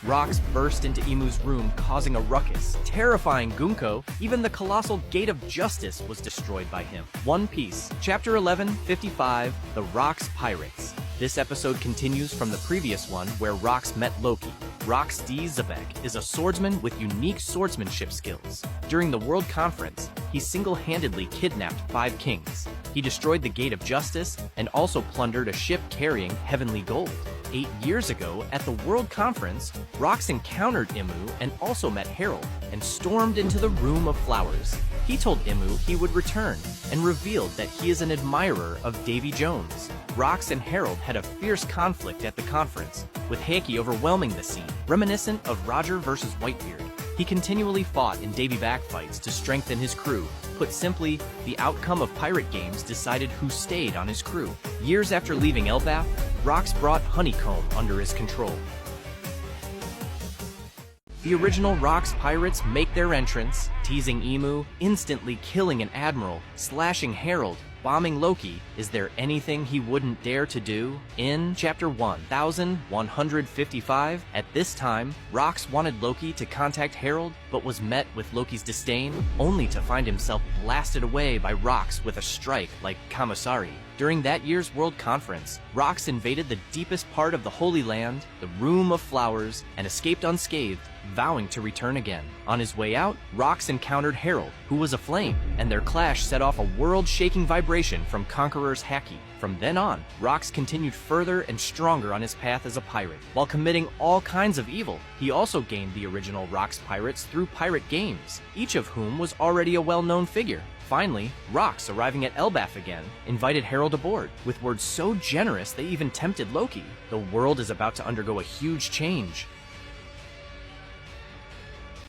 rocks burst into Imu's room, causing a ruckus, terrifying Gunko. Even the colossal Gate of Justice was destroyed by him. One Piece, Chapter 11, 55, The Rocks Pirates. This episode continues from the previous one where Rocks met Loki. Rocks D. Xebec is a swordsman with unique swordsmanship skills. During the World Conference, he single-handedly kidnapped 5 kings. He destroyed the Gate of Justice and also plundered a ship carrying heavenly gold. 8 years ago, at the World Conference, Rocks encountered Imu and also met Harold and stormed into the Room of Flowers. He told Imu he would return and revealed that he is an admirer of Davy Jones. Rocks and Harold had a fierce conflict at the conference, with Haki overwhelming the scene, reminiscent of Roger versus Whitebeard. He continually fought in Davy back fights to strengthen his crew. Put simply, the outcome of pirate games decided who stayed on his crew. Years after leaving Elbaf, Rocks brought Honeycomb under his control. The original Rocks pirates make their entrance, teasing Imu, instantly killing an admiral, slashing Harold, bombing Loki. Is there anything he wouldn't dare to do? In Chapter 1155, at this time, Rocks wanted Loki to contact Harold, but was met with Loki's disdain, only to find himself blasted away by Rocks with a strike like Kamasari. During that year's World Conference, Rocks invaded the deepest part of the Holy Land, the Room of Flowers, and escaped unscathed, vowing to return again. On his way out, Rocks encountered Harold, who was aflame, and their clash set off a world-shaking vibration from Conqueror's Haki. From then on, Rocks continued further and stronger on his path as a pirate. While committing all kinds of evil, he also gained the original Rocks pirates through pirate games, each of whom was already a well-known figure. Finally, Rocks, arriving at Elbaf again, invited Harold aboard, with words so generous they even tempted Loki. The world is about to undergo a huge change.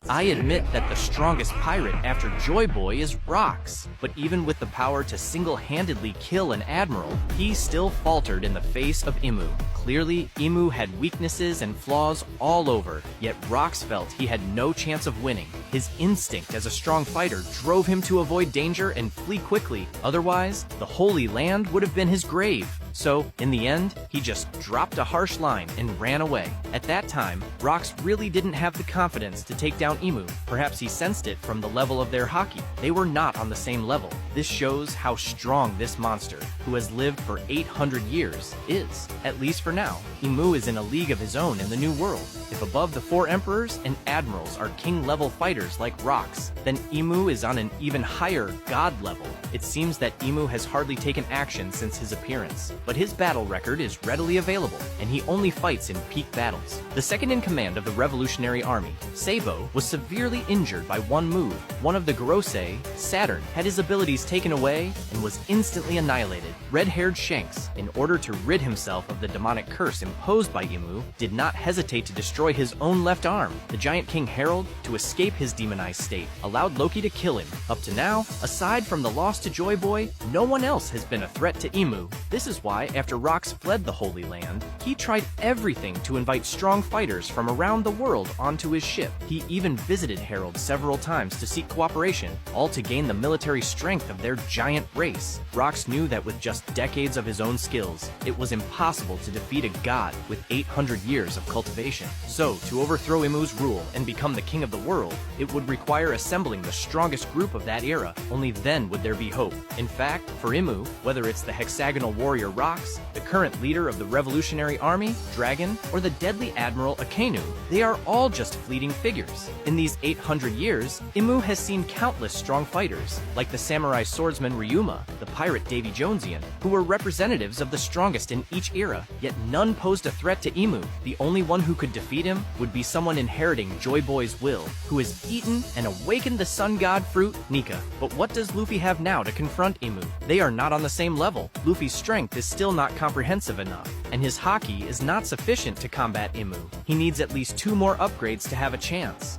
I admit that the strongest pirate after Joy Boy is Rocks, but even with the power to single-handedly kill an admiral, he still faltered in the face of Imu. Clearly, Imu had weaknesses and flaws all over, yet Rocks felt he had no chance of winning. His instinct as a strong fighter drove him to avoid danger and flee quickly, otherwise, the Holy Land would have been his grave. So, in the end, he just dropped a harsh line and ran away. At that time, Rocks really didn't have the confidence to take down Imu. Perhaps he sensed it from the level of their Haki. They were not on the same level. This shows how strong this monster, who has lived for 800 years, is. At least for now. Imu is in a league of his own in the New World. If above the 4 emperors and admirals are king-level fighters like Rocks, then Imu is on an even higher god level. It seems that Imu has hardly taken action since his appearance, but his battle record is readily available, and he only fights in peak battles. The second in command of the Revolutionary Army, Sabo, was severely injured by one move. One of the Gorosei, Saturn, had his abilities taken away and was instantly annihilated. Red-haired Shanks, in order to rid himself of the demonic curse imposed by Imu, did not hesitate to destroy his own left arm. The Giant King Harold, to escape his demonized state, allowed Loki to kill him. Up to now, aside from the loss to Joy Boy, no one else has been a threat to Imu. This is why, after Rocks fled the Holy Land, he tried everything to invite strong fighters from around the world onto his ship. He even visited Harold several times to seek cooperation, all to gain the military strength of their giant race. Rocks knew that with just decades of his own skills, it was impossible to defeat a god with 800 years of cultivation. So, to overthrow Imu's rule and become the king of the world, it would require assembling the strongest group of that era. Only then would there be hope. In fact, for Imu, whether it's the hexagonal warrior Rocks, the current leader of the Revolutionary Army, Dragon, or the deadly Admiral Akainu, they are all just fleeting figures. In these 800 years, Imu has seen countless strong fighters, like the samurai swordsman Ryuma, the pirate Davy Jonesian, who were representatives of the strongest in each era, yet none posed a threat to Imu. The only one who could defeat him would be someone inheriting Joy Boy's will, who has eaten and awakened the sun god fruit, Nika. But what does Luffy have now to confront Imu? They are not on the same level. Luffy's strength is still not comprehensive enough, and his Haki is not sufficient to combat Imu. He needs at least 2 more upgrades to have a chance.